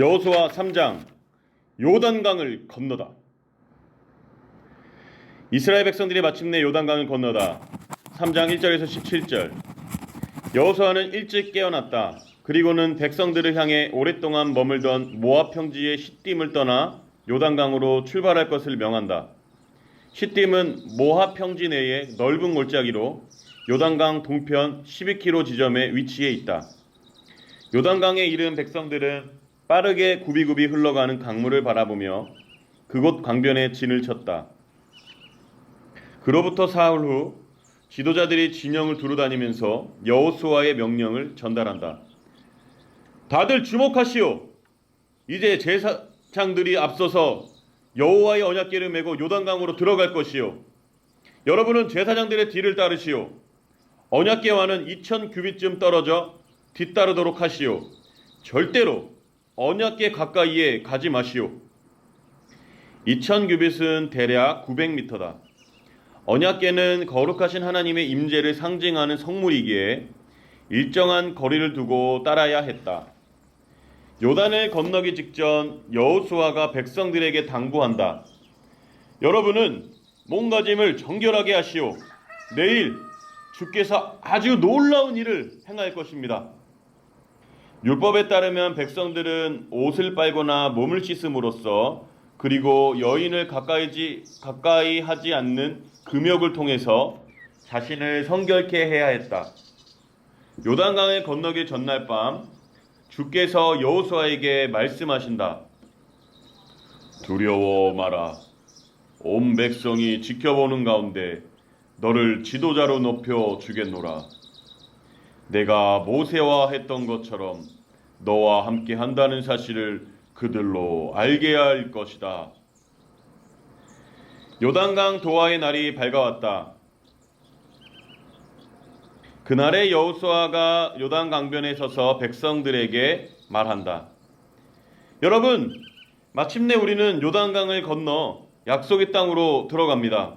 여호수아 3장 요단강을 건너다. 이스라엘 백성들이 마침내 요단강을 건너다. 3장 1절에서 17절. 여호수아는 일찍 깨어났다. 그리고는 백성들을 향해 오랫동안 머물던 모압 평지의 시딤을 떠나 요단강으로 출발할 것을 명한다. 시딤은 모압 평지 내의 넓은 골짜기로 요단강 동편 12km 지점에 위치해 있다. 요단강에 이른 백성들은 빠르게 굽이굽이 흘러가는 강물을 바라보며 그곳 강변에 진을 쳤다. 그로부터 사흘 후 지도자들이 진영을 두루다니면서 여호수아의 명령을 전달한다. 다들 주목하시오. 이제 제사장들이 앞서서 여호와의 언약궤를 메고 요단강으로 들어갈 것이요. 여러분은 제사장들의 뒤를 따르시오. 언약궤와는 2000규빗쯤 떨어져 뒤따르도록 하시오. 절대로 언약궤 가까이에 가지 마시오. 2000규빗은 대략 900m다. 언약궤는 거룩하신 하나님의 임재를 상징하는 성물이기에 일정한 거리를 두고 따라야 했다. 요단을 건너기 직전 여호수아가 백성들에게 당부한다. 여러분은 몸가짐을 정결하게 하시오. 내일 주께서 아주 놀라운 일을 행할 것입니다. 율법에 따르면 백성들은 옷을 빨거나 몸을 씻음으로써 그리고 여인을 가까이 하지 않는 금욕을 통해서 자신을 성결케 해야 했다. 요단강을 건너기 전날 밤 주께서 여호수아에게 말씀하신다. 두려워 마라. 온 백성이 지켜보는 가운데 너를 지도자로 높여 주겠노라. 내가 모세와 했던 것처럼 너와 함께 한다는 사실을 그들로 알게 할 것이다. 요단강 도하의 날이 밝아왔다. 그날에 여호수아가 요단강변에 서서 백성들에게 말한다. 여러분, 마침내 우리는 요단강을 건너 약속의 땅으로 들어갑니다.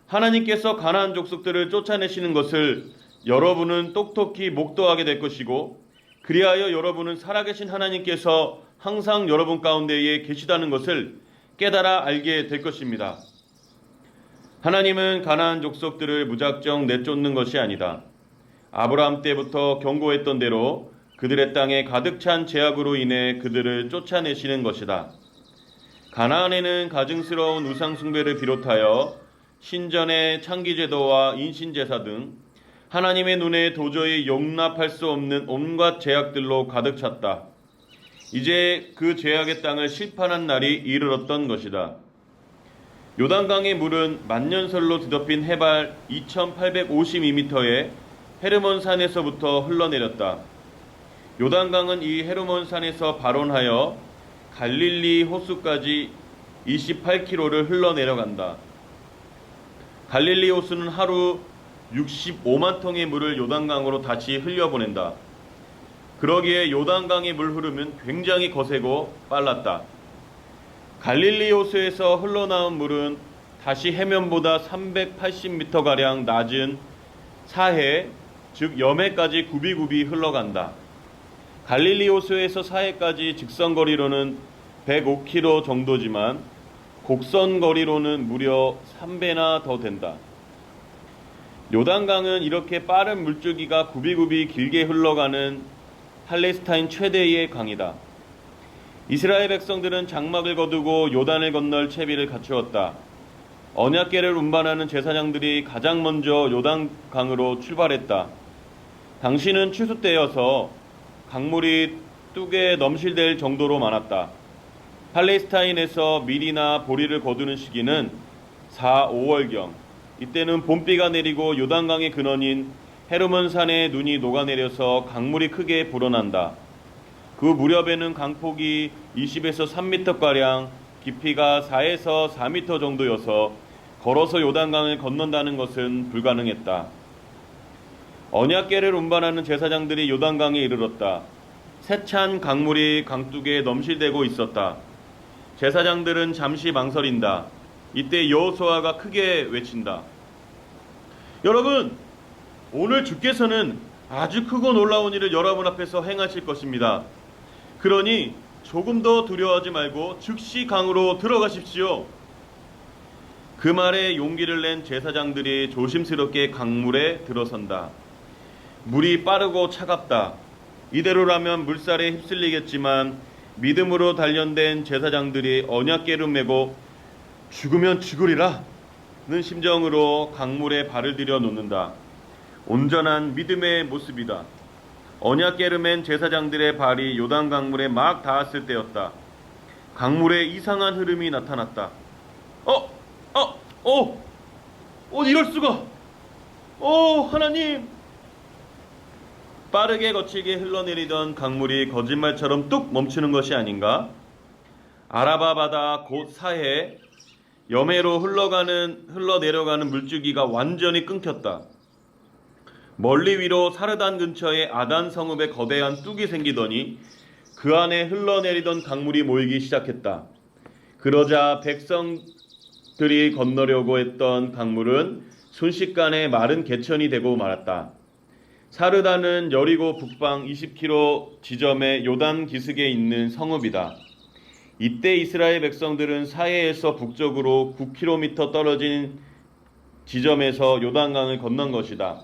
하나님께서 가나안 족속들을 쫓아내시는 것을 여러분은 똑똑히 목도하게 될 것이고 그리하여 여러분은 살아계신 하나님께서 항상 여러분 가운데에 계시다는 것을 깨달아 알게 될 것입니다. 하나님은 가나안 족속들을 무작정 내쫓는 것이 아니다. 아브라함 때부터 경고했던 대로 그들의 땅에 가득 찬 죄악으로 인해 그들을 쫓아내시는 것이다. 가나안에는 가증스러운 우상 숭배를 비롯하여 신전의 창기제도와 인신제사 등 하나님의 눈에 도저히 용납할 수 없는 온갖 죄악들로 가득 찼다. 이제 그 죄악의 땅을 심판한 날이 이르렀던 것이다. 요단강의 물은 만년설로 뒤덮인 해발 2852m의 헤르몬 산에서부터 흘러내렸다. 요단강은 이 헤르몬 산에서 발원하여 갈릴리 호수까지 28km를 흘러내려간다. 갈릴리 호수는 하루 65만 통의 물을 요단강으로 다시 흘려보낸다. 그러기에 요단강의 물 흐름은 굉장히 거세고 빨랐다. 갈릴리 호수에서 흘러나온 물은 다시 해면보다 380m가량 낮은 사해, 즉 여매까지 굽이굽이 흘러간다. 갈릴리 호수에서 사해까지 직선거리로는 105km 정도지만 곡선거리로는 무려 3배나 더 된다. 요단강은 이렇게 빠른 물줄기가 굽이굽이 길게 흘러가는 팔레스타인 최대의 강이다. 이스라엘 백성들은 장막을 거두고 요단을 건널 채비를 갖추었다. 언약궤를 운반하는 제사장들이 가장 먼저 요단강으로 출발했다. 당시는 추수 때여서 강물이 뚝에 넘실댈 정도로 많았다. 팔레스타인에서 밀이나 보리를 거두는 시기는 4, 5월경. 이때는 봄비가 내리고 요단강의 근원인 헤르몬 산에 눈이 녹아내려서 강물이 크게 불어난다. 그 무렵에는 강폭이 20에서 3m가량, 깊이가 4에서 4m 정도여서 걸어서 요단강을 건넌다는 것은 불가능했다. 언약궤를 운반하는 제사장들이 요단강에 이르렀다. 세찬 강물이 강둑에 넘실대고 있었다. 제사장들은 잠시 망설인다. 이때 여호수아가 크게 외친다. 여러분, 오늘 주께서는 아주 크고 놀라운 일을 여러분 앞에서 행하실 것입니다. 그러니 조금 더 두려워하지 말고 즉시 강으로 들어가십시오. 그 말에 용기를 낸 제사장들이 조심스럽게 강물에 들어선다. 물이 빠르고 차갑다. 이대로라면 물살에 휩쓸리겠지만 믿음으로 단련된 제사장들이 언약궤를 메고 죽으면 죽으리라 는 심정으로 강물에 발을 들여 놓는다. 온전한 믿음의 모습이다. 언약궤를 맨 제사장들의 발이 요단 강물에 막 닿았을 때였다. 강물에 이상한 흐름이 나타났다. 이럴 수가! 하나님! 빠르게 거칠게 흘러내리던 강물이 거짓말처럼 뚝 멈추는 것이 아닌가? 아라바 바다 곧 사해 여매로 흘러내려가는 물줄기가 완전히 끊겼다. 멀리 위로 사르단 근처의 아단 성읍에 거대한 뚝이 생기더니 그 안에 흘러내리던 강물이 모이기 시작했다. 그러자 백성들이 건너려고 했던 강물은 순식간에 마른 개천이 되고 말았다. 사르단은 여리고 북방 20km 지점의 요단 기슭에 있는 성읍이다. 이때 이스라엘 백성들은 사해에서 북쪽으로 9km 떨어진 지점에서 요단강을 건넌 것이다.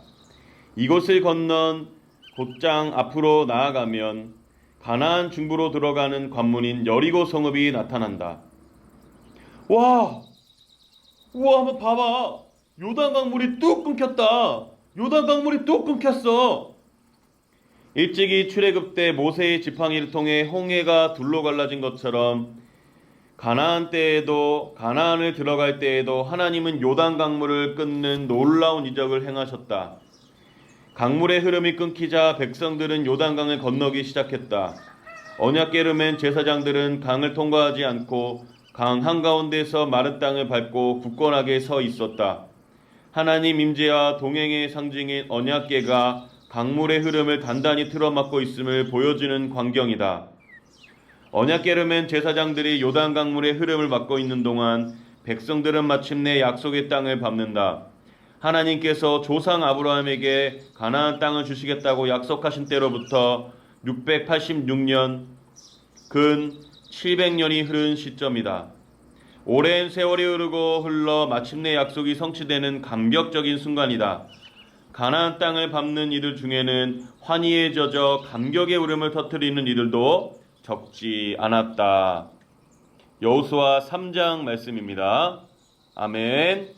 이곳을 건넌 곧장 앞으로 나아가면 가나안 중부로 들어가는 관문인 여리고 성읍이 나타난다. 우와, 한번 봐봐. 요단강 물이 뚝 끊겼다. 요단강 물이 뚝 끊겼어. 일찍이 출애굽 때 모세의 지팡이를 통해 홍해가 둘로 갈라진 것처럼 가나안을 들어갈 때에도 하나님은 요단 강물을 끊는 놀라운 이적을 행하셨다. 강물의 흐름이 끊기자 백성들은 요단강을 건너기 시작했다. 언약궤를 맨 제사장들은 강을 통과하지 않고 강 한가운데서 마른 땅을 밟고 굳건하게 서 있었다. 하나님 임재와 동행의 상징인 언약궤가 강물의 흐름을 단단히 틀어막고 있음을 보여주는 광경이다. 언약궤를 맨 제사장들이 요단 강물의 흐름을 막고 있는 동안 백성들은 마침내 약속의 땅을 밟는다. 하나님께서 조상 아브라함에게 가나안 땅을 주시겠다고 약속하신 때로부터 686년 근 700년이 흐른 시점이다. 오랜 세월이 흘러 마침내 약속이 성취되는 감격적인 순간이다. 가나안 땅을 밟는 이들 중에는 환희에 젖어 감격의 울음을 터뜨리는 이들도 적지 않았다. 여호수아 3장 말씀입니다. 아멘.